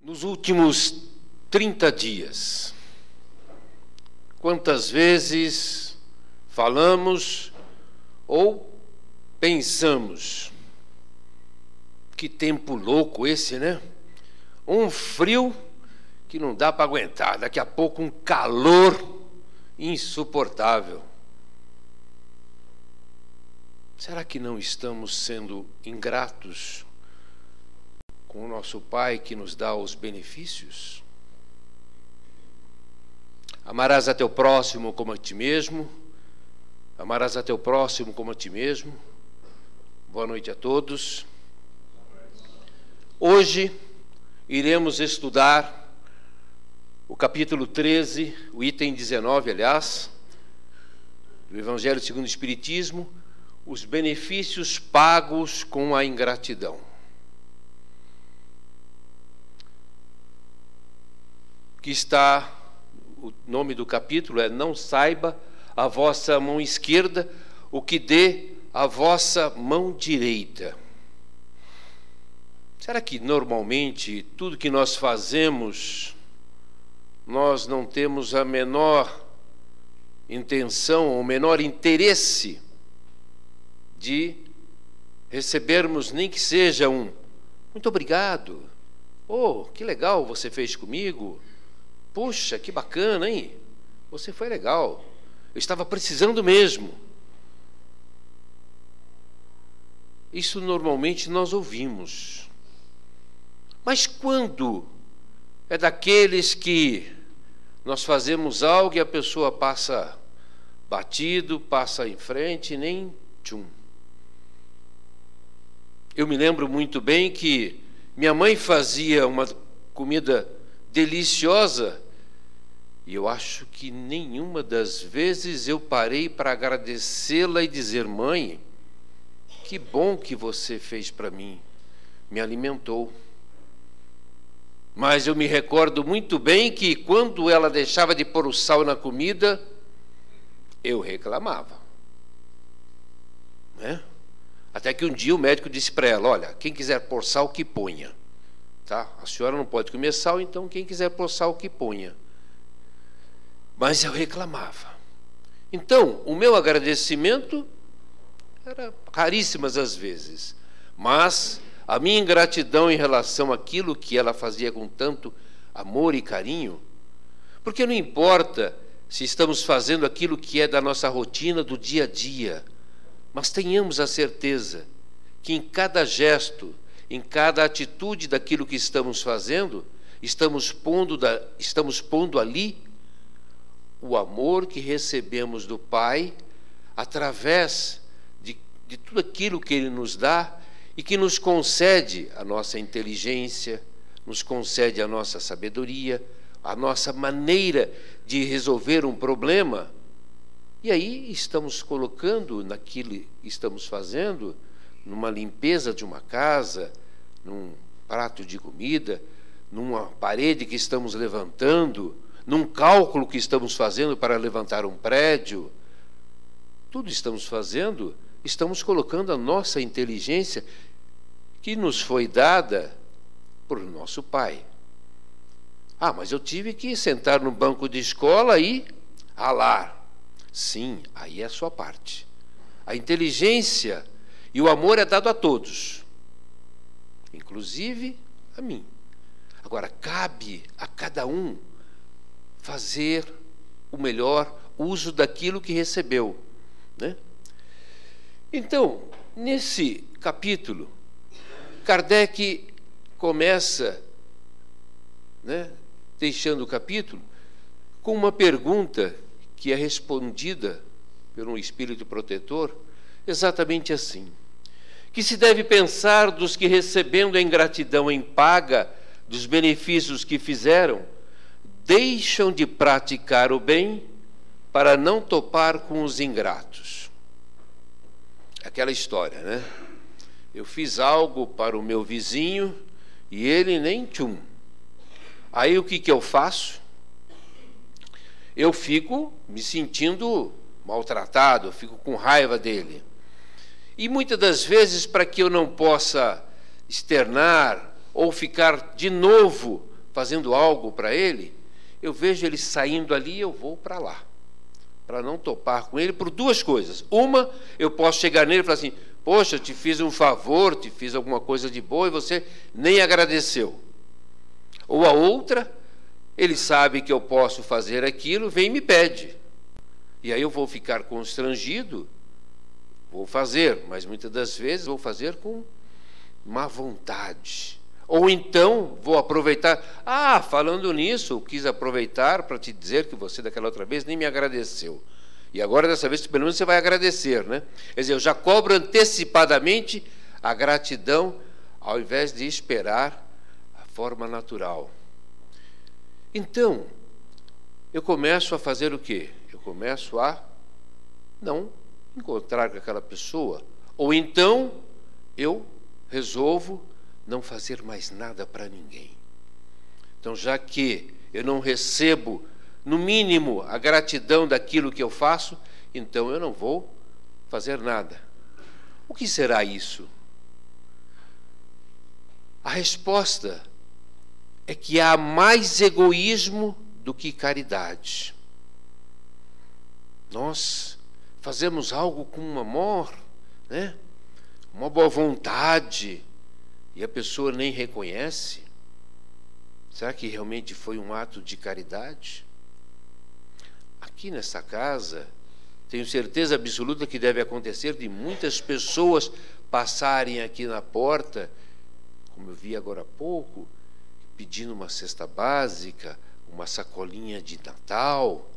Nos últimos 30 dias, quantas vezes falamos ou pensamos, que tempo louco esse, né? Um frio que não dá para aguentar, daqui a pouco um calor insuportável. Será que não estamos sendo ingratos com o nosso Pai que nos dá os benefícios? Amarás a teu próximo como a ti mesmo. Amarás a teu próximo como a ti mesmo. Boa noite a todos. Hoje iremos estudar o capítulo 13, o item 19, aliás, do Evangelho segundo o Espiritismo, os benefícios pagos com a ingratidão. Que está, o nome do capítulo é Não saiba a vossa mão esquerda o que dê a vossa mão direita. Será que normalmente tudo que nós fazemos, nós não temos a menor intenção, o menor interesse de recebermos, nem que seja um muito obrigado, oh, que legal você fez comigo, puxa, que bacana, hein? Você foi legal. Eu estava precisando mesmo. Isso normalmente nós ouvimos. Mas quando é daqueles que nós fazemos algo e a pessoa passa batido, passa em frente, nem tchum. Eu me lembro muito bem que minha mãe fazia uma comida deliciosa, e eu acho que nenhuma das vezes eu parei para agradecê-la e dizer: mãe, que bom que você fez para mim, me alimentou. Mas eu me recordo muito bem que quando ela deixava de pôr o sal na comida, eu reclamava, né? Até que um dia o médico disse para ela: olha, quem quiser pôr sal, que ponha. Tá? A senhora não pode comer sal, então quem quiser pôr sal, que ponha. Mas eu reclamava. Então, o meu agradecimento era raríssimas as vezes, mas a minha ingratidão em relação àquilo que ela fazia com tanto amor e carinho, porque não importa se estamos fazendo aquilo que é da nossa rotina do dia a dia, mas tenhamos a certeza que em cada gesto, em cada atitude daquilo que estamos fazendo, estamos pondo ali o amor que recebemos do Pai através de tudo aquilo que Ele nos dá e que nos concede a nossa inteligência, nos concede a nossa sabedoria, a nossa maneira de resolver um problema. E aí estamos colocando naquilo que estamos fazendo, numa limpeza de uma casa, num prato de comida, numa parede que estamos levantando, num cálculo que estamos fazendo para levantar um prédio. Tudo estamos fazendo, estamos colocando a nossa inteligência que nos foi dada por nosso Pai. Ah, mas eu tive que sentar no banco de escola e ralar. Sim, aí é a sua parte. A inteligência e o amor é dado a todos, inclusive a mim. Agora, cabe a cada um fazer o melhor uso daquilo que recebeu, né? Então, nesse capítulo, Kardec começa, né, deixando o capítulo com uma pergunta que é respondida por um espírito protetor, exatamente assim: que se deve pensar dos que, recebendo a ingratidão em paga dos benefícios que fizeram, deixam de praticar o bem para não topar com os ingratos. Aquela história, né? Eu fiz algo para o meu vizinho e ele nem tchum. Aí o que eu faço? Eu fico me sentindo maltratado, eu fico com raiva dele. E muitas das vezes, para que eu não possa externar ou ficar de novo fazendo algo para ele, eu vejo ele saindo ali e eu vou para lá, para não topar com ele por duas coisas. Uma, eu posso chegar nele e falar assim: poxa, te fiz um favor, te fiz alguma coisa de boa e você nem agradeceu. Ou a outra, ele sabe que eu posso fazer aquilo, vem e me pede. E aí eu vou ficar constrangido, vou fazer, mas muitas das vezes vou fazer com má vontade. Ou então vou aproveitar. Falando nisso, eu quis aproveitar para te dizer que você daquela outra vez nem me agradeceu. E agora dessa vez pelo menos você vai agradecer, né? Quer dizer, eu já cobro antecipadamente a gratidão ao invés de esperar a forma natural. Então, eu começo a fazer o quê? Eu começo a não encontrar com aquela pessoa. Ou então eu resolvo não fazer mais nada para ninguém. Então, já que eu não recebo, no mínimo, a gratidão daquilo que eu faço, então eu não vou fazer nada. O que será isso? A resposta é que há mais egoísmo do que caridade. Nós fazemos algo com um amor, né? Uma boa vontade, e a pessoa nem reconhece. Será que realmente foi um ato de caridade? Aqui nessa casa, tenho certeza absoluta que deve acontecer de muitas pessoas passarem aqui na porta, como eu vi agora há pouco, pedindo uma cesta básica, uma sacolinha de Natal.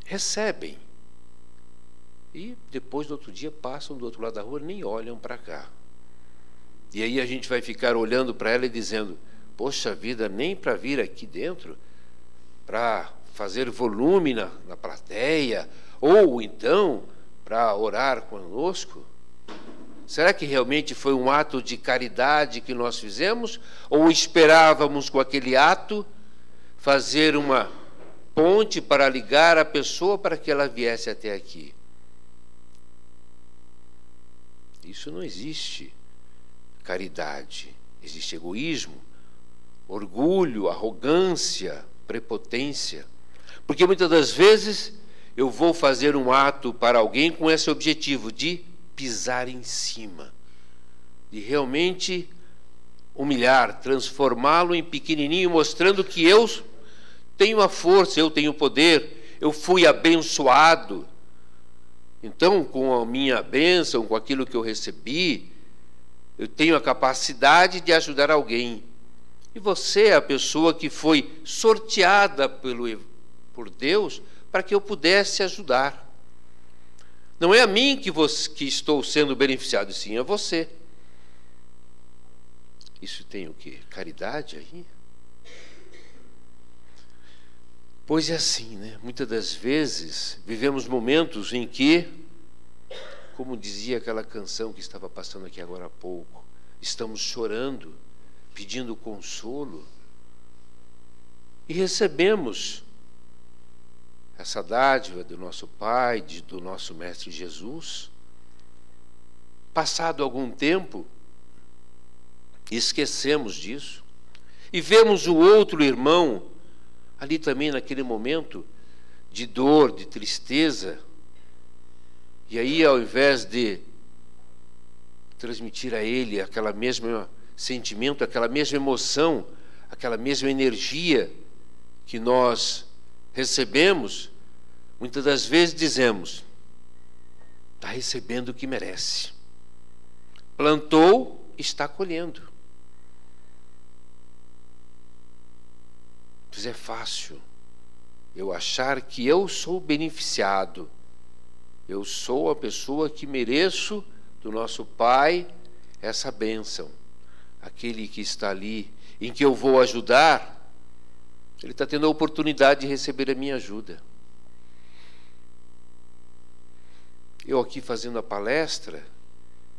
Recebem. E depois, no outro dia, passam do outro lado da rua, nem olham para cá. E aí a gente vai ficar olhando para ela e dizendo: poxa vida, nem para vir aqui dentro, para fazer volume na plateia, ou então para orar conosco? Será que realmente foi um ato de caridade que nós fizemos? Ou esperávamos com aquele ato fazer uma ponte para ligar a pessoa para que ela viesse até aqui? Isso não existe. Caridade, existe egoísmo, orgulho, arrogância, prepotência. Porque muitas das vezes eu vou fazer um ato para alguém com esse objetivo de pisar em cima, de realmente humilhar, transformá-lo em pequenininho, mostrando que eu tenho a força, eu tenho o poder, eu fui abençoado. Então, com a minha bênção, com aquilo que eu recebi, eu tenho a capacidade de ajudar alguém. E você é a pessoa que foi sorteada por Deus para que eu pudesse ajudar. Não é a mim que estou sendo beneficiado, sim a você. Isso tem o quê? Caridade aí? Pois é assim, né? Muitas das vezes vivemos momentos em que, como dizia aquela canção que estava passando aqui agora há pouco, estamos chorando, pedindo consolo, e recebemos essa dádiva do nosso Pai, do nosso Mestre Jesus. Passado algum tempo, esquecemos disso, e vemos o outro irmão ali também naquele momento de dor, de tristeza, e aí, ao invés de transmitir a ele aquela mesma sentimento, aquela mesma emoção, aquela mesma energia que nós recebemos, muitas das vezes dizemos: está recebendo o que merece. Plantou, está colhendo. Pois é fácil eu achar que eu sou beneficiado, eu sou a pessoa que mereço do nosso Pai essa bênção. Aquele que está ali, em que eu vou ajudar, ele está tendo a oportunidade de receber a minha ajuda. Eu aqui fazendo a palestra,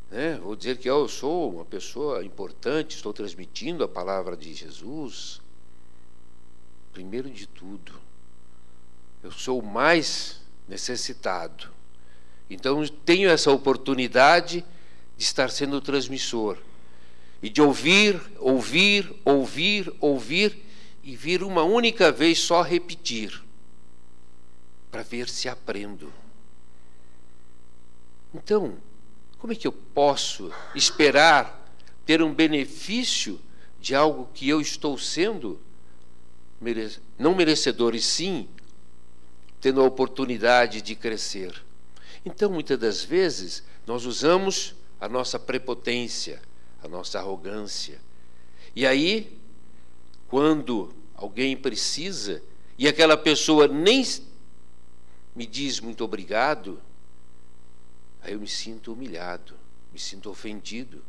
né, vou dizer que eu sou uma pessoa importante, estou transmitindo a palavra de Jesus. Primeiro de tudo, eu sou o mais necessitado. Então, tenho essa oportunidade de estar sendo transmissor. e de ouvir, ouvir, ouvir, ouvir, e vir uma única vez só repetir, para ver se aprendo. Então, como é que eu posso esperar ter um benefício de algo que eu estou sendo não merecedor, e sim tendo a oportunidade de crescer? Então, muitas das vezes, nós usamos a nossa prepotência, a nossa arrogância. E aí, quando alguém precisa, e aquela pessoa nem me diz muito obrigado, aí eu me sinto humilhado, me sinto ofendido.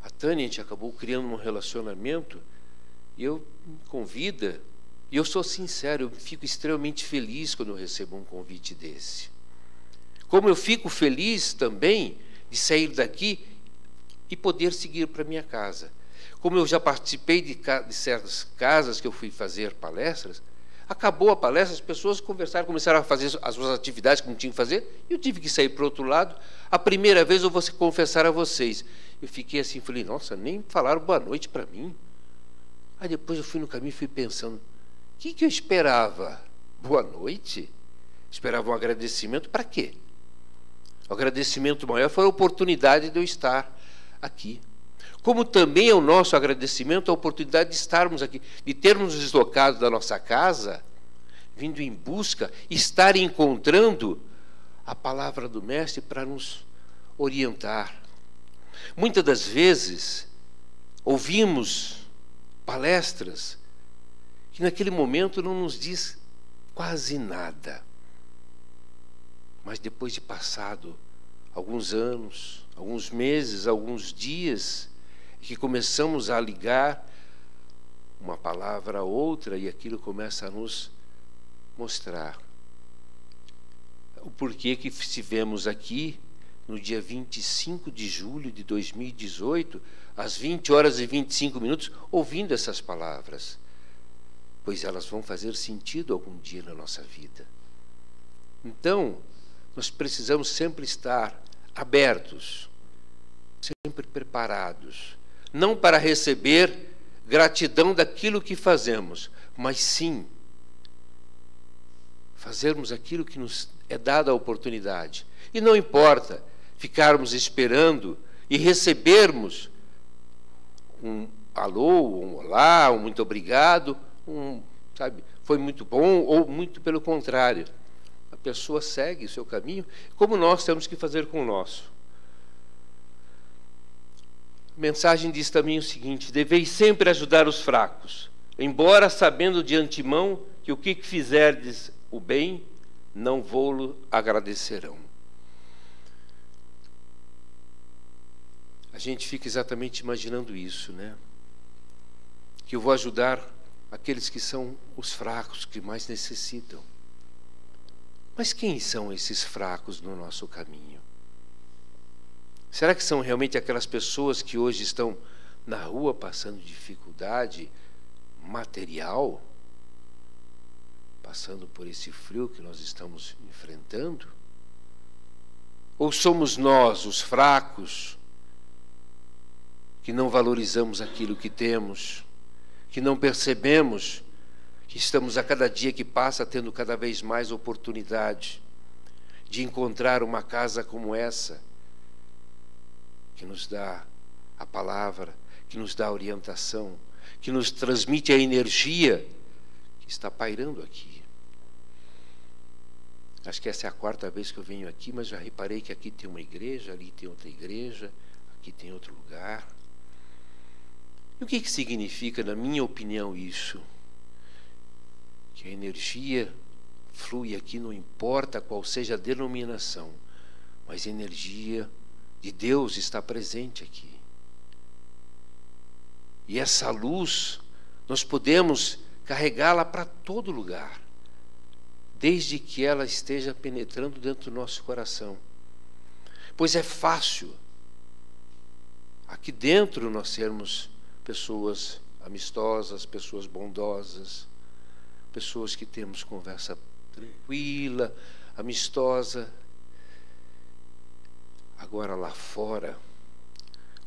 A Tânia, a gente acabou criando um relacionamento, e eu me convida, e eu sou sincero, eu fico extremamente feliz quando eu recebo um convite desse. Como eu fico feliz também de sair daqui e poder seguir para minha casa. Como eu já participei de certas casas que eu fui fazer palestras, acabou a palestra, as pessoas começaram a fazer as suas atividades que não tinham que fazer, e eu tive que sair para o outro lado. A primeira vez eu vou confessar a vocês, eu fiquei assim, falei, nossa, nem falaram boa noite para mim. Aí depois eu fui no caminho e fui pensando, o que eu esperava? Boa noite? Esperava um agradecimento para quê? O agradecimento maior foi a oportunidade de eu estar aqui. Como também é o nosso agradecimento a oportunidade de estarmos aqui, de termos nos deslocado da nossa casa, vindo em busca, estar encontrando a palavra do Mestre para nos orientar. Muitas das vezes, ouvimos palestras que naquele momento não nos diz quase nada. Mas depois de passado alguns anos, alguns meses, alguns dias, que começamos a ligar uma palavra a outra, e aquilo começa a nos mostrar o porquê que estivemos aqui no dia 25 de julho de 2018, às 20h25, ouvindo essas palavras, pois elas vão fazer sentido algum dia na nossa vida. Então, nós precisamos sempre estar abertos, sempre preparados, não para receber gratidão daquilo que fazemos, mas sim fazermos aquilo que nos é dada a oportunidade. E não importa ficarmos esperando e recebermos um alô, um olá, um muito obrigado, foi muito bom, ou muito pelo contrário. A pessoa segue o seu caminho, como nós temos que fazer com o nosso. A mensagem diz também o seguinte: deveis sempre ajudar os fracos, embora sabendo de antemão que o que fizerdes o bem, não vô-lo agradecerão. A gente fica exatamente imaginando isso, né? Que eu vou ajudar aqueles que são os fracos, que mais necessitam. Mas quem são esses fracos no nosso caminho? Será que são realmente aquelas pessoas que hoje estão na rua passando dificuldade material? Passando por esse frio que nós estamos enfrentando? Ou somos nós, os fracos, que não valorizamos aquilo que temos, que não percebemos que estamos a cada dia que passa tendo cada vez mais oportunidade de encontrar uma casa como essa, que nos dá a palavra, que nos dá a orientação, que nos transmite a energia que está pairando aqui. Acho que essa é a 4ª vez que eu venho aqui, mas já reparei que aqui tem uma igreja, ali tem outra igreja, aqui tem outro lugar. E o que significa, na minha opinião, isso? Que a energia flui aqui, não importa qual seja a denominação, mas a energia de Deus está presente aqui. E essa luz, nós podemos carregá-la para todo lugar, desde que ela esteja penetrando dentro do nosso coração. Pois é fácil, aqui dentro, nós sermos pessoas amistosas, pessoas bondosas, pessoas que temos conversa tranquila, amistosa. Agora lá fora,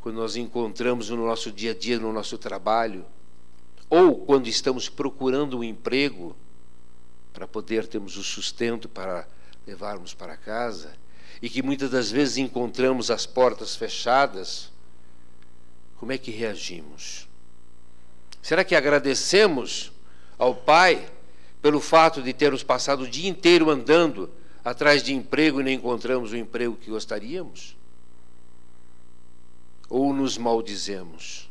quando nós encontramos no nosso dia a dia, no nosso trabalho, ou quando estamos procurando um emprego para poder termos o sustento para levarmos para casa, e que muitas das vezes encontramos as portas fechadas, como é que reagimos? Será que agradecemos ao Pai pelo fato de termos passado o dia inteiro andando atrás de emprego e não encontramos o emprego que gostaríamos? Ou nos maldizemos?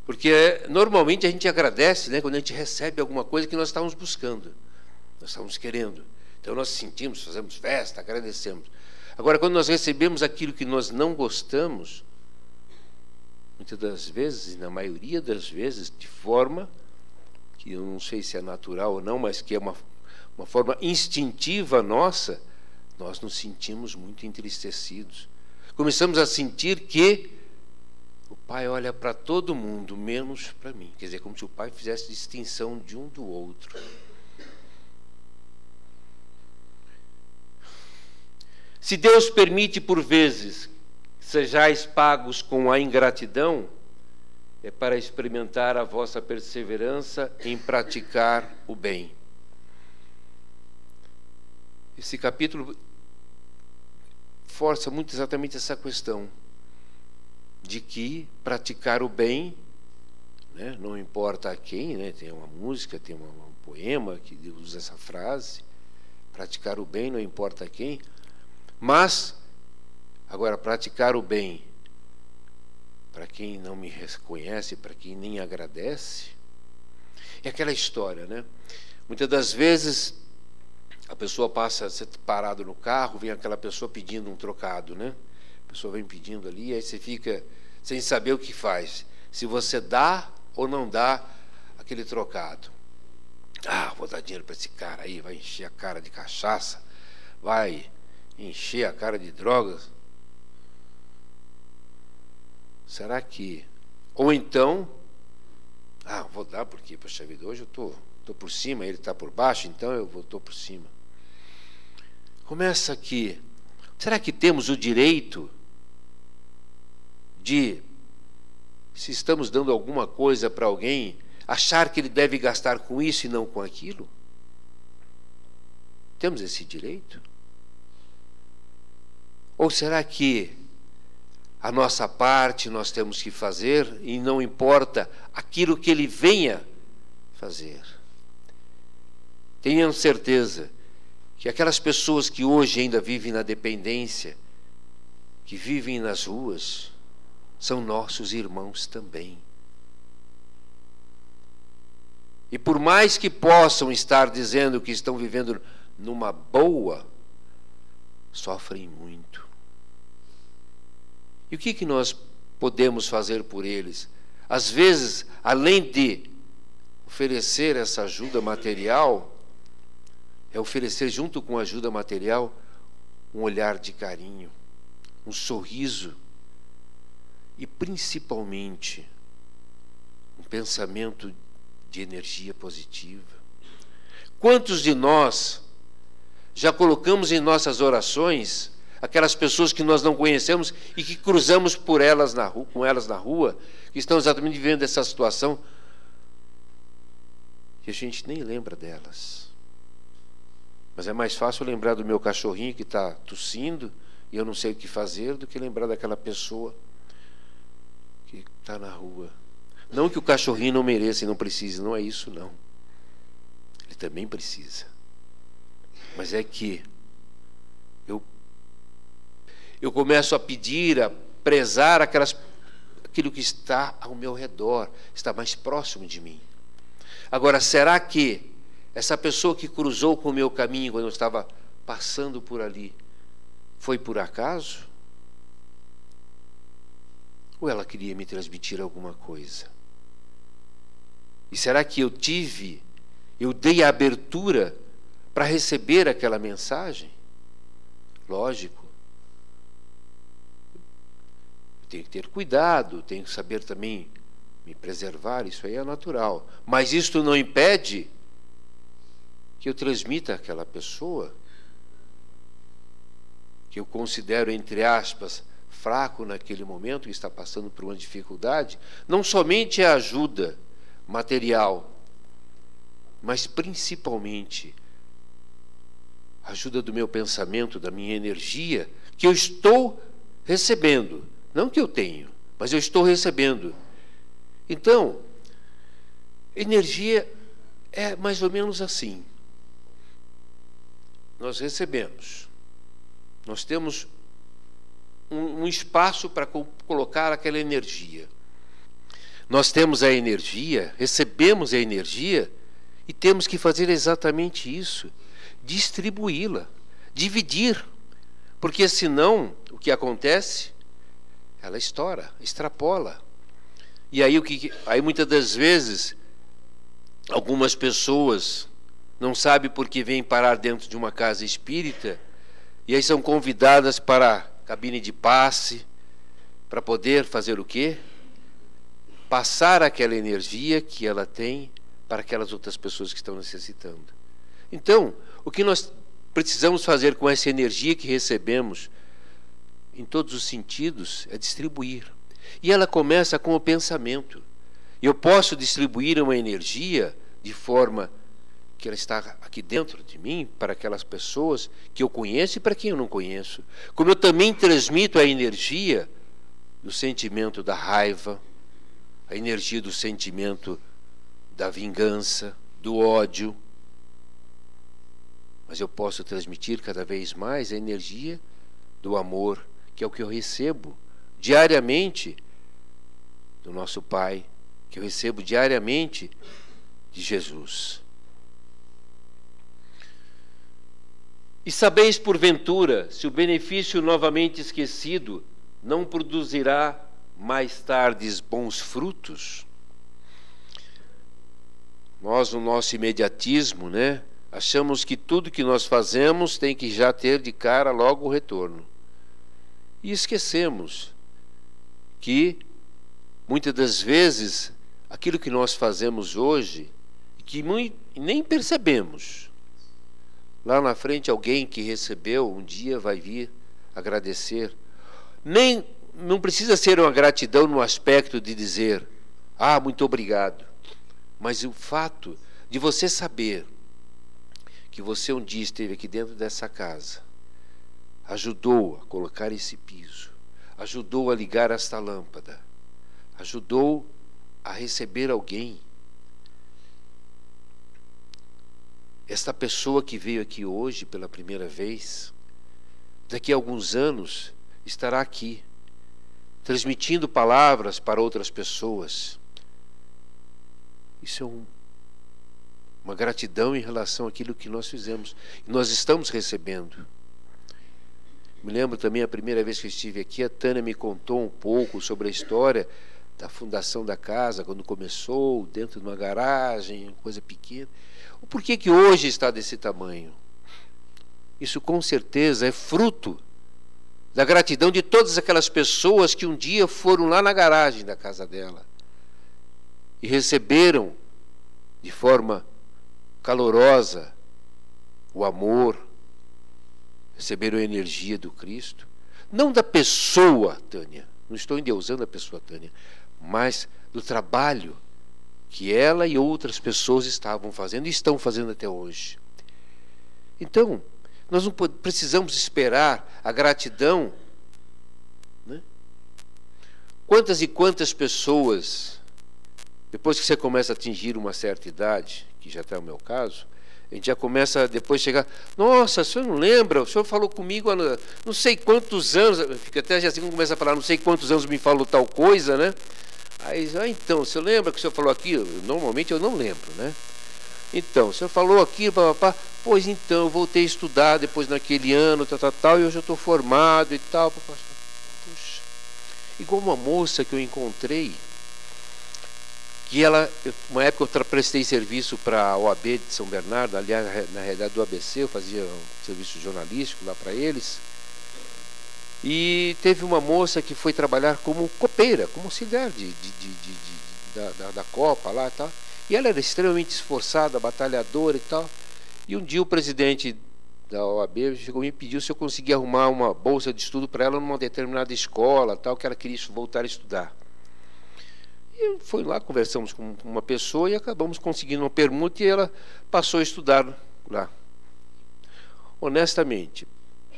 Porque normalmente a gente agradece, né, quando a gente recebe alguma coisa que nós estávamos buscando, nós estávamos querendo. Então nós sentimos, fazemos festa, agradecemos. Agora, quando nós recebemos aquilo que nós não gostamos, muitas das vezes, e na maioria das vezes, de forma que eu não sei se é natural ou não, mas que é uma forma instintiva nossa, nós nos sentimos muito entristecidos. Começamos a sentir que o Pai olha para todo mundo, menos para mim. Quer dizer, como se o Pai fizesse distinção de um do outro. Se Deus permite por vezes que sejais pagos com a ingratidão, é para experimentar a vossa perseverança em praticar o bem. Esse capítulo força muito exatamente essa questão de que praticar o bem, né, não importa a quem, né, tem uma música, tem um poema que usa essa frase, praticar o bem não importa a quem, mas agora praticar o bem para quem não me reconhece, para quem nem agradece, é aquela história, né? Muitas das vezes a pessoa passa, você parado no carro, vem aquela pessoa pedindo um trocado, né? A pessoa vem pedindo ali, aí você fica sem saber o que faz. Se você dá ou não dá aquele trocado. Ah, vou dar dinheiro para esse cara aí, vai encher a cara de cachaça, vai encher a cara de drogas. Será que... Ou então, vou dar porque, poxa vida, hoje eu estou por cima, ele está por baixo, então eu estou por cima. Começa aqui. Será que temos o direito de, se estamos dando alguma coisa para alguém, achar que ele deve gastar com isso e não com aquilo? Temos esse direito? Ou será que a nossa parte nós temos que fazer e não importa aquilo que ele venha fazer? Tenham certeza que aquelas pessoas que hoje ainda vivem na dependência, que vivem nas ruas, são nossos irmãos também. E por mais que possam estar dizendo que estão vivendo numa boa, sofrem muito. E o que nós podemos fazer por eles? Às vezes, além de oferecer essa ajuda material, é oferecer junto com a ajuda material um olhar de carinho, um sorriso e principalmente um pensamento de energia positiva. Quantos de nós já colocamos em nossas orações aquelas pessoas que nós não conhecemos e que cruzamos por elas com elas na rua, que estão exatamente vivendo essa situação, e a gente nem lembra delas. Mas é mais fácil lembrar do meu cachorrinho que está tossindo e eu não sei o que fazer, do que lembrar daquela pessoa que está na rua. Não que o cachorrinho não mereça e não precise, não é isso não. Ele também precisa. Mas é que eu começo a pedir, a prezar aquilo que está ao meu redor, está mais próximo de mim. Agora, será que essa pessoa que cruzou com o meu caminho quando eu estava passando por ali, foi por acaso? Ou ela queria me transmitir alguma coisa? E será que eu dei a abertura para receber aquela mensagem? Lógico. Tenho que ter cuidado, tenho que saber também me preservar, isso aí é natural. Mas isto não impede que eu transmita àquela pessoa, que eu considero, entre aspas, fraco naquele momento, que está passando por uma dificuldade, não somente a ajuda material, mas principalmente a ajuda do meu pensamento, da minha energia, que eu estou recebendo. Não que eu tenho, mas eu estou recebendo. Então, energia é mais ou menos assim. Nós recebemos. Nós temos um espaço para colocar aquela energia. Nós temos a energia, recebemos a energia e temos que fazer exatamente isso, distribuí-la, dividir, porque senão o que acontece? Ela estoura, extrapola. E aí aí muitas das vezes algumas pessoas não sabem por que vêm parar dentro de uma casa espírita e aí são convidadas para a cabine de passe para poder fazer o quê? Passar aquela energia que ela tem para aquelas outras pessoas que estão necessitando. Então, o que nós precisamos fazer com essa energia que recebemos, em todos os sentidos, é distribuir. E ela começa com o pensamento. Eu posso distribuir uma energia de forma que ela está aqui dentro de mim, para aquelas pessoas que eu conheço e para quem eu não conheço. Como eu também transmito a energia do sentimento da raiva, a energia do sentimento da vingança, do ódio. Mas eu posso transmitir cada vez mais a energia do amor, que é o que eu recebo diariamente do nosso Pai, que eu recebo diariamente de Jesus. E sabeis porventura se o benefício novamente esquecido não produzirá mais tarde bons frutos? Nós, no nosso imediatismo, né, achamos que tudo que nós fazemos tem que já ter de cara logo o retorno. E esquecemos que, muitas das vezes, aquilo que nós fazemos hoje, que nem percebemos, lá na frente alguém que recebeu um dia vai vir agradecer. Não precisa ser uma gratidão no aspecto de dizer, ah, muito obrigado. Mas o fato de você saber que você um dia esteve aqui dentro dessa casa, ajudou a colocar esse piso, ajudou a ligar esta lâmpada, ajudou a receber alguém. Esta pessoa que veio aqui hoje pela primeira vez, daqui a alguns anos estará aqui, transmitindo palavras para outras pessoas. Isso é uma gratidão em relação àquilo que nós fizemos. E nós estamos recebendo. Me lembro também a primeira vez que eu estive aqui, a Tânia me contou um pouco sobre a história da fundação da casa, quando começou, dentro de uma garagem, coisa pequena. Por que que hoje está desse tamanho? Isso com certeza é fruto da gratidão de todas aquelas pessoas que um dia foram lá na garagem da casa dela e receberam de forma calorosa o amor, receberam a energia do Cristo, não da pessoa, Tânia, não estou endeusando a pessoa, Tânia, mas do trabalho que ela e outras pessoas estavam fazendo e estão fazendo até hoje. Então, nós não precisamos esperar a gratidão, né? Quantas e quantas pessoas, depois que você começa a atingir uma certa idade, que já está o meu caso, a gente já começa a depois chegar, nossa, o senhor não lembra? O senhor falou comigo há não sei quantos anos, fica até já assim, começa a falar, não sei quantos anos me falou tal coisa, né? Aí, então, o senhor lembra que o senhor falou aquilo? Normalmente eu não lembro, né? Então, o senhor falou aquilo, papapá. Pois então, eu voltei a estudar depois naquele ano, tal, e hoje eu estou formado e tal. Puxa. Igual uma moça que eu encontrei, que ela, uma época eu prestei serviço para a OAB de São Bernardo, aliás, na realidade do ABC, eu fazia um serviço jornalístico lá para eles. E teve uma moça que foi trabalhar como copeira, como auxiliar da Copa lá e tal. E ela era extremamente esforçada, batalhadora e tal. E um dia o presidente da OAB chegou e me pediu se eu conseguia arrumar uma bolsa de estudo para ela numa determinada escola, tal, que ela queria voltar a estudar. E foi lá, conversamos com uma pessoa e acabamos conseguindo uma permuta e ela passou a estudar lá. Honestamente,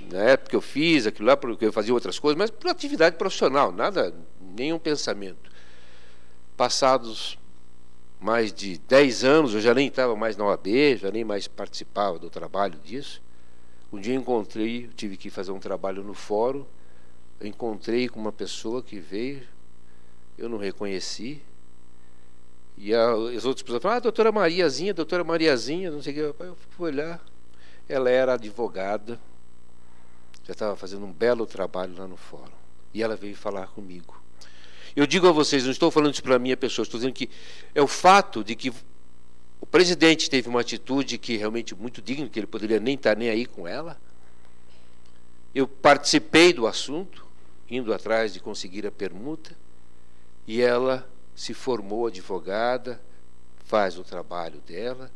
na época que eu fiz aquilo lá, porque eu fazia outras coisas, mas por atividade profissional, nada, nenhum pensamento. Passados mais de 10 anos, eu já nem estava mais na OAB, já nem mais participava do trabalho disso. Um dia eu tive que fazer um trabalho no fórum, eu encontrei com uma pessoa que veio, eu não reconheci, e as outras pessoas falaram, doutora Mariazinha, não sei o que, eu fui olhar, ela era advogada, já estava fazendo um belo trabalho lá no fórum, e ela veio falar comigo. Eu digo a vocês, não estou falando isso para a minha pessoa, estou dizendo que é o fato de que o presidente teve uma atitude que realmente muito digna, que ele poderia nem estar nem aí com ela. Eu participei do assunto, indo atrás de conseguir a permuta, e ela se formou advogada, faz o trabalho dela,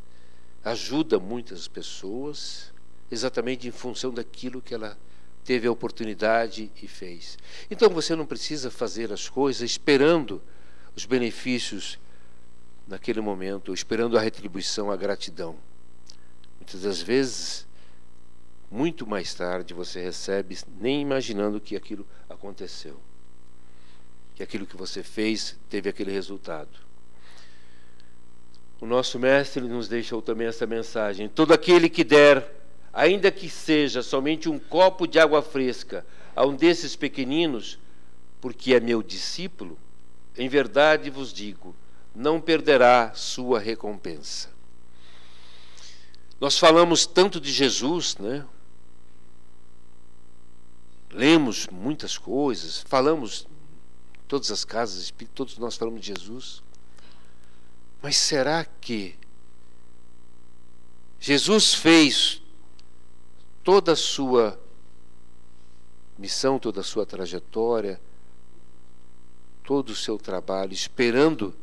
ajuda muitas pessoas, exatamente em função daquilo que ela teve a oportunidade e fez. Então você não precisa fazer as coisas esperando os benefícios naquele momento, esperando a retribuição, a gratidão. Muitas das vezes, muito mais tarde, você recebe, nem imaginando que aquilo aconteceu, que aquilo que você fez teve aquele resultado. O nosso mestre nos deixou também essa mensagem: todo aquele que der, ainda que seja somente um copo de água fresca a um desses pequeninos, porque é meu discípulo, em verdade vos digo, não perderá sua recompensa. Nós falamos tanto de Jesus, né? Lemos muitas coisas, falamos em todas as casas espíritas, todos nós falamos de Jesus. Mas será que Jesus fez toda a sua missão, toda a sua trajetória, todo o seu trabalho, esperando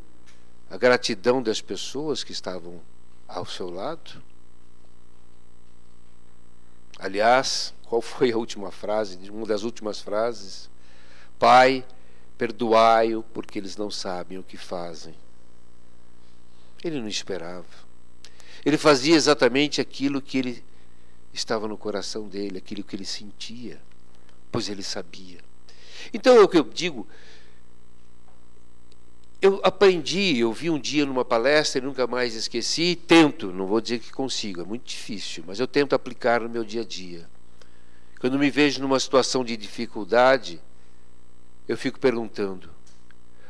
a gratidão das pessoas que estavam ao seu lado? Aliás, qual foi a última frase, uma das últimas frases? Pai, perdoai-o, porque eles não sabem o que fazem. Ele não esperava. Ele fazia exatamente aquilo que ele estava no coração dele, aquilo que ele sentia, pois ele sabia. Então é o que eu digo. Eu aprendi, eu vi um dia numa palestra e nunca mais esqueci, e tento, não vou dizer que consigo, é muito difícil, mas eu tento aplicar no meu dia a dia. Quando me vejo numa situação de dificuldade, eu fico perguntando,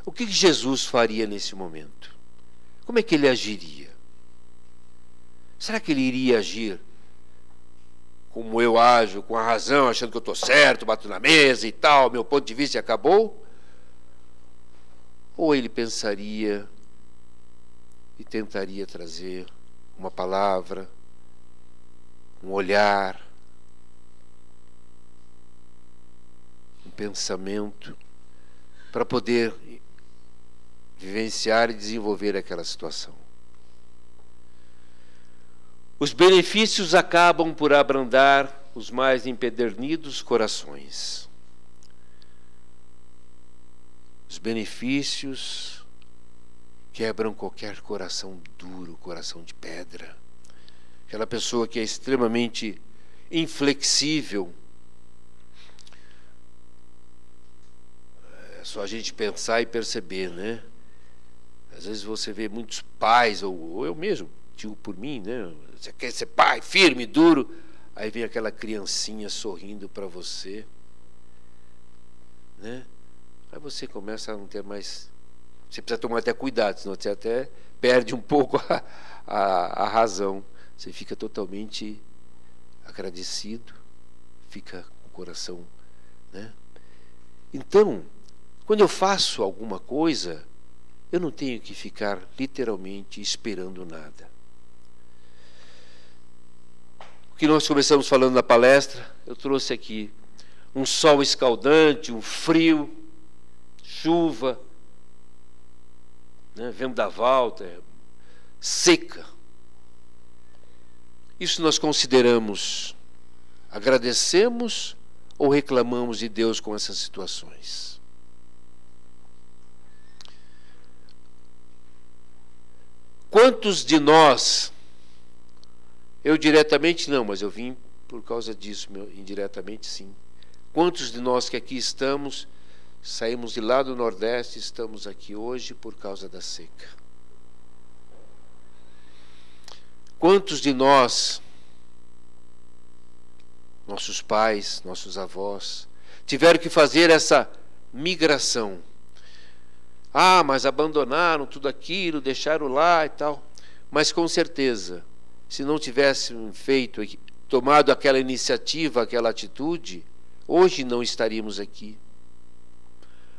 o que Jesus faria nesse momento? Como é que ele agiria? Será que ele iria agir como eu ajo, com a razão, achando que eu estou certo, bato na mesa e tal, meu ponto de vista acabou? Ou ele pensaria e tentaria trazer uma palavra, um olhar, um pensamento, para poder vivenciar e desenvolver aquela situação. Os benefícios acabam por abrandar os mais empedernidos corações. Os benefícios quebram qualquer coração duro, coração de pedra. Aquela pessoa que é extremamente inflexível. É só a gente pensar e perceber, né? Às vezes você vê muitos pais, ou eu mesmo, digo por mim, né? Você quer ser pai, firme, duro, aí vem aquela criancinha sorrindo para você, né? Aí você começa a não ter mais... Você precisa tomar até cuidado, senão você até perde um pouco a razão. Você fica totalmente agradecido, fica com o coração, né? Então, quando eu faço alguma coisa, eu não tenho que ficar literalmente esperando nada. O que nós começamos falando na palestra, eu trouxe aqui um sol escaldante, um frio, chuva, né, vendaval, seca. Isso nós consideramos Agradecemos ou reclamamos de Deus com essas situações? Quantos de nós, eu diretamente não, mas eu vim por causa disso, indiretamente sim. Quantos de nós que aqui estamos, saímos de lá do Nordeste, estamos aqui hoje por causa da seca? Quantos de nós, nossos pais, nossos avós, tiveram que fazer essa migração? Ah, mas abandonaram tudo aquilo, deixaram lá e tal. Mas com certeza, se não tivessem feito, tomado aquela iniciativa, aquela atitude, hoje não estaríamos aqui.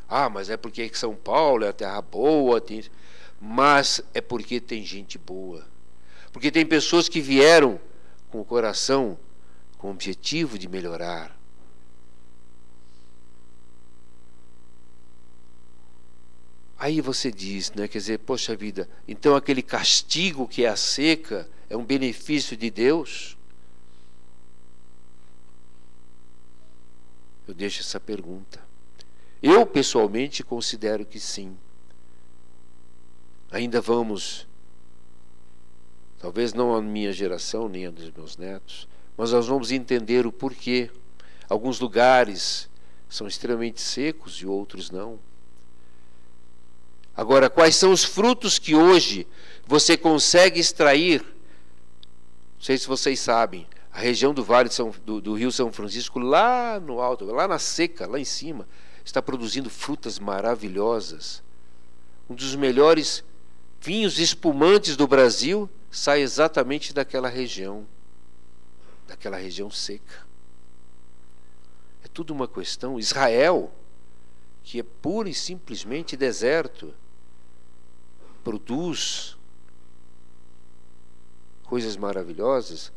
Ah, mas é porque São Paulo é a terra boa, mas é porque tem gente boa. Porque tem pessoas que vieram com o coração, com o objetivo de melhorar. Aí você diz, né, quer dizer, poxa vida, então aquele castigo que é a seca é um benefício de Deus? Eu deixo essa pergunta. Eu, pessoalmente, considero que sim. Ainda vamos, talvez não a minha geração, nem a dos meus netos, mas nós vamos entender o porquê. Alguns lugares são extremamente secos e outros não. Agora, quais são os frutos que hoje você consegue extrair? Não sei se vocês sabem, a região do Vale do Rio São Francisco, lá no alto, lá na seca, lá em cima, está produzindo frutas maravilhosas. Um dos melhores vinhos espumantes do Brasil sai exatamente daquela região seca. É tudo uma questão. Israel, que é pura e simplesmente deserto, produz coisas maravilhosas.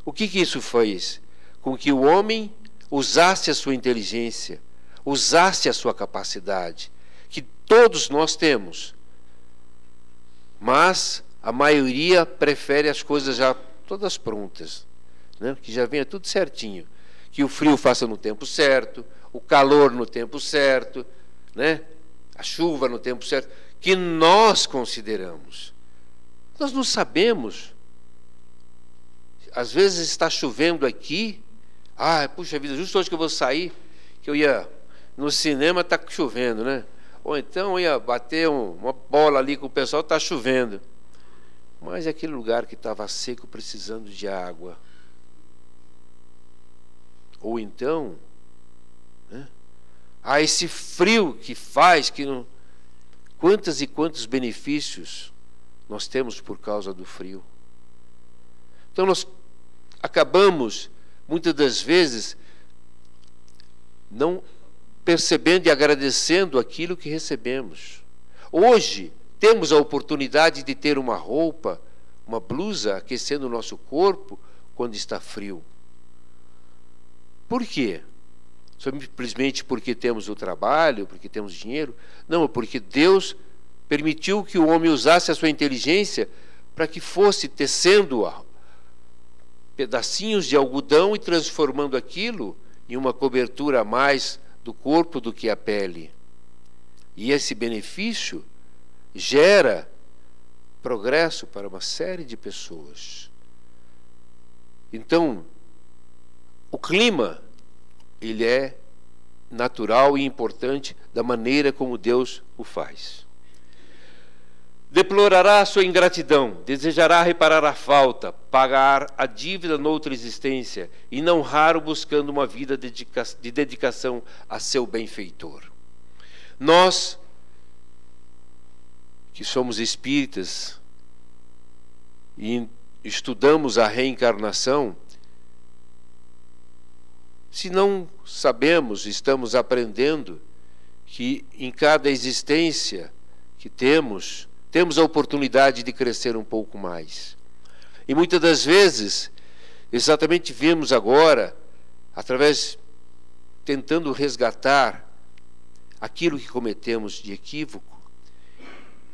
O que isso fez? Com que o homem usasse a sua inteligência, usasse a sua capacidade, que todos nós temos, mas a maioria prefere as coisas já todas prontas, né? Que já venha tudo certinho, que o frio faça no tempo certo, o calor no tempo certo, né? A chuva no tempo certo, que nós consideramos. Nós não sabemos. Às vezes está chovendo aqui, puxa vida, justo hoje que eu vou sair, que eu ia no cinema, está chovendo, né? Ou então eu ia bater uma bola ali com o pessoal, está chovendo. Mas é aquele lugar que estava seco, precisando de água. Ou então, né? Esse frio que faz, que não... Quantos e quantos benefícios nós temos por causa do frio. Então nós acabamos, muitas das vezes, não percebendo e agradecendo aquilo que recebemos. Hoje, temos a oportunidade de ter uma roupa, uma blusa aquecendo o nosso corpo quando está frio. Por quê? Simplesmente porque temos o trabalho, porque temos dinheiro? Não, é porque Deus permitiu que o homem usasse a sua inteligência para que fosse tecendo pedacinhos de algodão e transformando aquilo em uma cobertura a mais do corpo do que a pele. E esse benefício gera progresso para uma série de pessoas. Então, o clima, ele é natural e importante da maneira como Deus o faz. Deplorará a sua ingratidão, desejará reparar a falta, pagar a dívida noutra existência, e não raro buscando uma vida de dedicação a seu benfeitor. Nós, que somos espíritas e estudamos a reencarnação, se não sabemos, estamos aprendendo que em cada existência que temos a oportunidade de crescer um pouco mais. E muitas das vezes, exatamente vemos agora, tentando resgatar aquilo que cometemos de equívoco,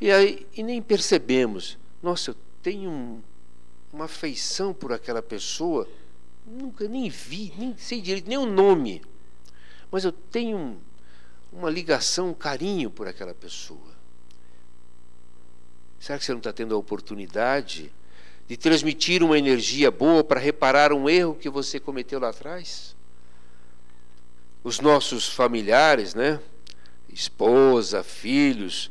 e nem percebemos. Nossa, eu tenho uma afeição por aquela pessoa, nunca nem vi, nem sei direito, nem o nome, mas eu tenho uma ligação, um carinho por aquela pessoa. Será que você não está tendo a oportunidade de transmitir uma energia boa para reparar um erro que você cometeu lá atrás? Os nossos familiares, né? Esposa, filhos,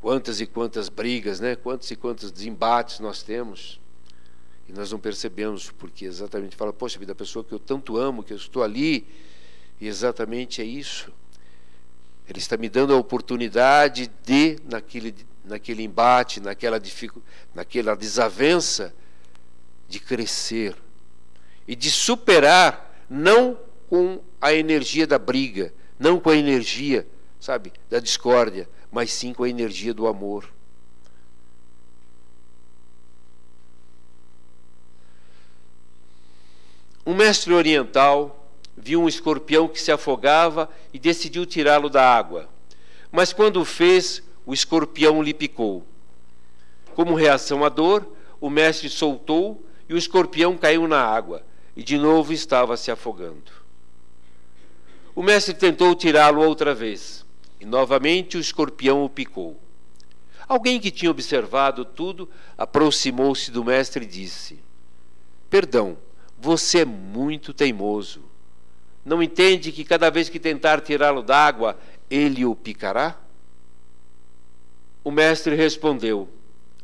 quantas e quantas brigas, né? Quantos e quantos desembates nós temos. E nós não percebemos, porque exatamente fala, poxa vida, a pessoa que eu tanto amo, que eu estou ali, e exatamente é isso. Ele está me dando a oportunidade de, naquele embate, naquela desavença, de crescer e de superar, não com a energia da briga, não com a energia, sabe, da discórdia, mas sim com a energia do amor. Um mestre oriental viu um escorpião que se afogava e decidiu tirá-lo da água. Mas quando o fez, o escorpião lhe picou. Como reação à dor, o mestre soltou e o escorpião caiu na água e de novo estava se afogando. O mestre tentou tirá-lo outra vez e novamente o escorpião o picou. Alguém que tinha observado tudo aproximou-se do mestre e disse: "Perdão, você é muito teimoso. Não entende que cada vez que tentar tirá-lo d'água, ele o picará?" O mestre respondeu: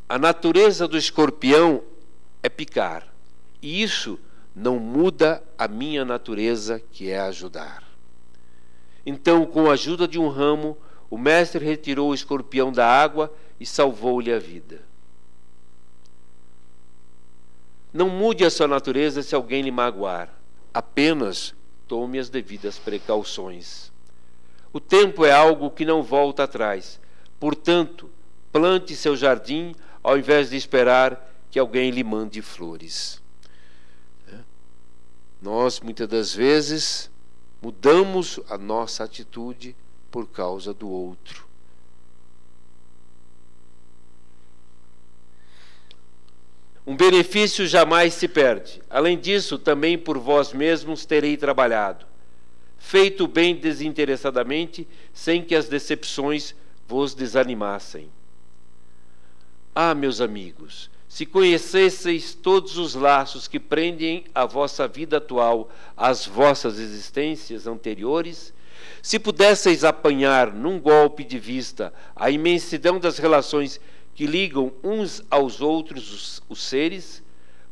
"A natureza do escorpião é picar, e isso não muda a minha natureza, que é ajudar." Então, com a ajuda de um ramo, o mestre retirou o escorpião da água e salvou-lhe a vida. Não mude a sua natureza se alguém lhe magoar. Apenas tome as devidas precauções. O tempo é algo que não volta atrás. Portanto, plante seu jardim ao invés de esperar que alguém lhe mande flores. Nós, muitas das vezes, mudamos a nossa atitude por causa do outro. Um benefício jamais se perde. Além disso, também por vós mesmos terei trabalhado, feito o bem desinteressadamente, sem que as decepções vos desanimassem. Ah, meus amigos, se conhecesseis todos os laços que prendem a vossa vida atual às vossas existências anteriores, se pudesseis apanhar num golpe de vista a imensidão das relações que ligam uns aos outros os seres,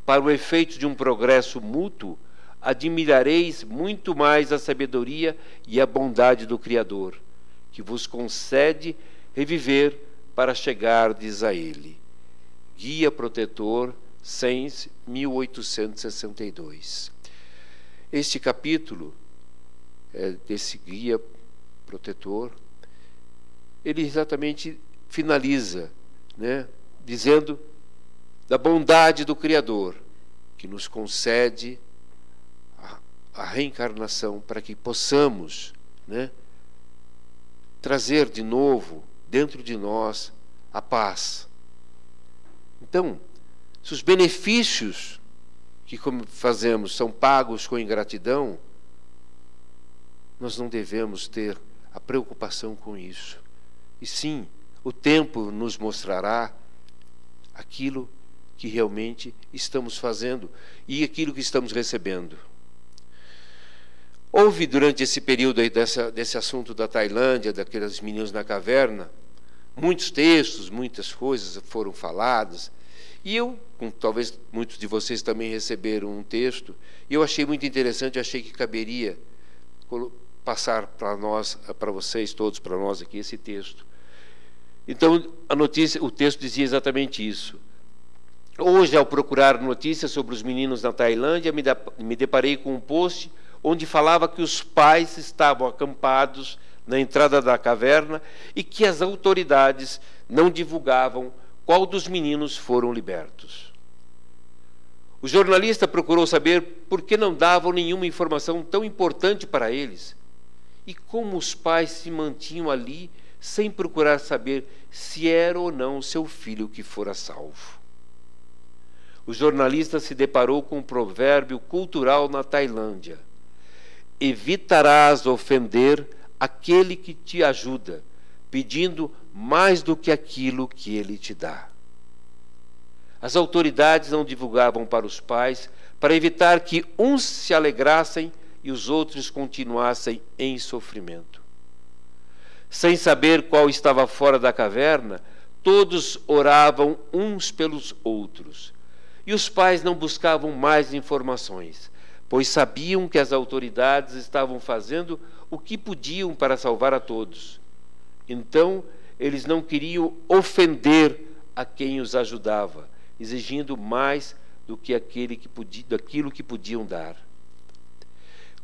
para o efeito de um progresso mútuo, admirareis muito mais a sabedoria e a bondade do Criador, que vos concede reviver para chegardes a Ele. Guia Protetor, Sens, 1862. Este capítulo desse Guia Protetor, ele exatamente finaliza, dizendo da bondade do Criador, que nos concede a reencarnação para que possamos trazer de novo dentro de nós a paz. Então, se os benefícios que fazemos são pagos com ingratidão, nós não devemos ter a preocupação com isso. E sim, o tempo nos mostrará aquilo que realmente estamos fazendo e aquilo que estamos recebendo. Houve durante esse período aí desse assunto da Tailândia, daqueles meninos na caverna, muitos textos, muitas coisas foram faladas, e eu, talvez muitos de vocês também receberam um texto, e eu achei muito interessante, achei que caberia passar para nós, para vocês todos, para nós aqui, esse texto. Então, o texto dizia exatamente isso. Hoje, ao procurar notícias sobre os meninos na Tailândia, me deparei com um post onde falava que os pais estavam acampados na entrada da caverna e que as autoridades não divulgavam qual dos meninos foram libertos. O jornalista procurou saber por que não davam nenhuma informação tão importante para eles e como os pais se mantinham ali sem procurar saber se era ou não seu filho que fora salvo. o jornalista se deparou com um provérbio cultural na Tailândia: evitarás ofender aquele que te ajuda, pedindo mais do que aquilo que ele te dá. As autoridades não divulgavam para os pais para evitar que uns se alegrassem e os outros continuassem em sofrimento. Sem saber qual estava fora da caverna, todos oravam uns pelos outros. E os pais não buscavam mais informações, pois sabiam que as autoridades estavam fazendo o que podiam para salvar a todos. Então, eles não queriam ofender a quem os ajudava, exigindo mais do que daquilo que podiam dar.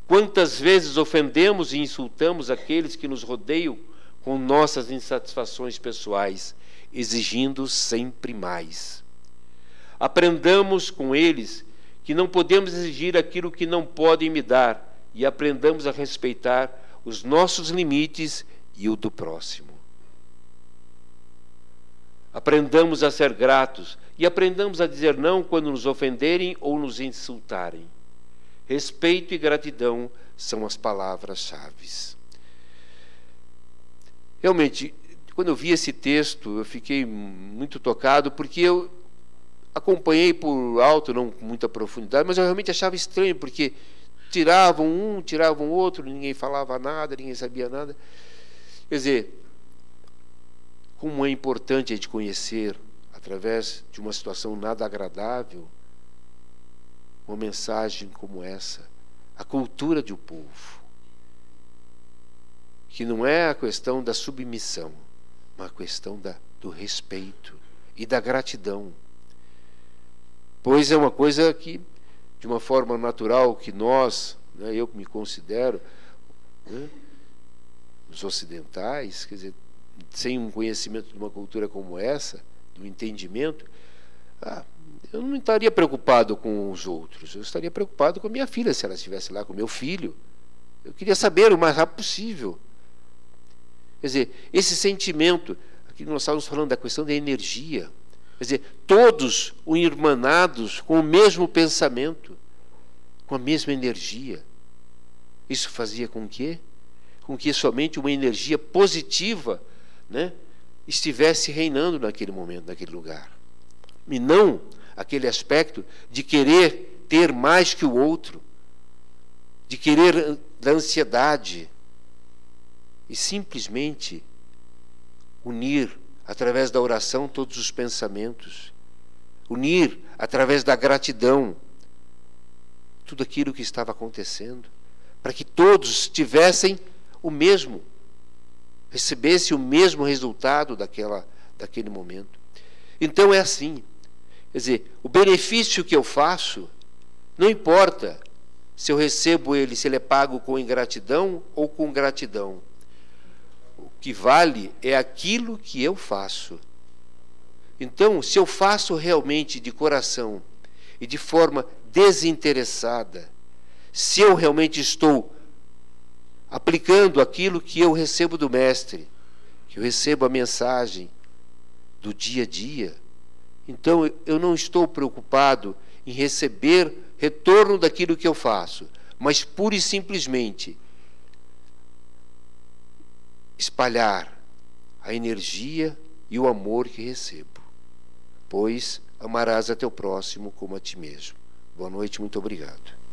Quantas vezes ofendemos e insultamos aqueles que nos rodeiam com nossas insatisfações pessoais, exigindo sempre mais. Aprendamos com eles que não podemos exigir aquilo que não podem me dar e aprendamos a respeitar os nossos limites e o do próximo. Aprendamos a ser gratos e aprendamos a dizer não quando nos ofenderem ou nos insultarem. Respeito e gratidão são as palavras-chave. Realmente, quando eu vi esse texto, eu fiquei muito tocado, porque eu acompanhei por alto, não com muita profundidade, mas eu realmente achava estranho, porque tiravam um, tiravam outro, ninguém falava nada, ninguém sabia nada. Quer dizer, como é importante a gente conhecer, através de uma situação nada agradável, uma mensagem como essa, a cultura de um povo, que não é a questão da submissão, mas a questão do respeito e da gratidão. Pois é uma coisa que, de uma forma natural, que nós, eu me considero, os ocidentais, quer dizer, sem um conhecimento de uma cultura como essa, do entendimento, eu não estaria preocupado com os outros, eu estaria preocupado com a minha filha, se ela estivesse lá, com o meu filho. Eu queria saber o mais rápido possível. Quer dizer, esse sentimento, aqui nós estávamos falando da questão da energia, quer dizer, todos irmanados com o mesmo pensamento, com a mesma energia. Isso fazia com que somente uma energia positiva, estivesse reinando naquele momento, naquele lugar. E não aquele aspecto de querer ter mais que o outro, de querer da ansiedade, e simplesmente unir através da oração todos os pensamentos, unir através da gratidão tudo aquilo que estava acontecendo, para que todos tivessem o mesmo, recebessem o mesmo resultado daquele momento. Então é assim, quer dizer, o benefício que eu faço, não importa se eu recebo ele, se ele é pago com ingratidão ou com gratidão. O que vale é aquilo que eu faço. Então, se eu faço realmente de coração e de forma desinteressada, se eu realmente estou aplicando aquilo que eu recebo do Mestre, que eu recebo a mensagem do dia a dia, então eu não estou preocupado em receber retorno daquilo que eu faço, mas pura e simplesmente espalhar a energia e o amor que recebo. Pois amarás a teu próximo como a ti mesmo. Boa noite, muito obrigado.